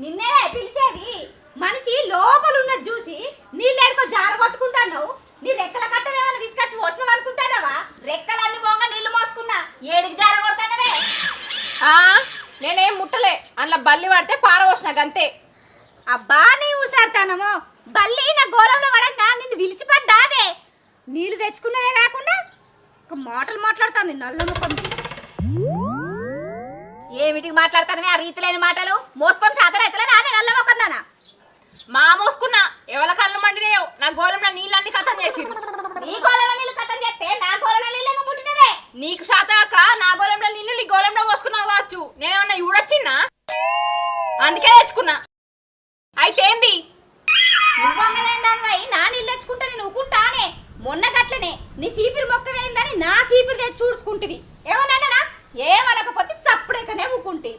నిన్నే పిలిచేది. మనిషి లోపల ఉన్నది చూసి నీళ్ళేడుకో జార కొట్టుకుంటాను. నీ రెక్కల కట్టమేమన్నా తీసుకొచ్చి పోషణం అనుకుంటానవా? రెక్కలన్నీ పోంగ నీళ్లు మోసుకున్నా ఏడికి జార కొడతానవే? నేనేం ముట్టలే, అందులో బల్లి పడితే పారవోసిన గంతే. అబ్బా నీ హుషారుతానమో బల్లి నా గోళంలో పడంగా నిన్ను విలిచిపడ్డావే. నీళ్లు తెచ్చుకున్నదే కాకుండా ఒక మాటలు మాట్లాడుతుంది నల్ల ముఖం. ఏమిటికి మాట్లాడతానవే ఆ రీతి లేని మాటలు? మోసుకొని శాతం అవుతలేదా అని నల్ల ముఖం దానా? మా మోసుకున్నా ఎవరి కళ్ళు మండినాయో నా గోళంలో నీళ్ళన్నీ కథం చేసి. నీ గోళంలో నీళ్ళు కథం చేస్తే నా గోళంలో నీళ్ళేమో పుట్టినవే. నీకు శాతగాక నా గోళంలో నీళ్ళు నీ గోళంలో పోసుకున్నావు కావచ్చు. నేనేమన్నా ఇవిడొచ్చిన్నా? అందుకే తెచ్చుకున్నా. అయితే ఏంది? నువ్వంగనేందానివై నా నీళ్ళు తెచ్చుకుంటే నేను ఊకుంటానే. మొన్న గట్లనే నీ చీపిరి మొక్క వేయిందని నా చీపిరి తెచ్చి చూడుచుకుంటువి. ఏమన్నా ఏమనకపోతే సప్పుడేకనే ఊకుంటే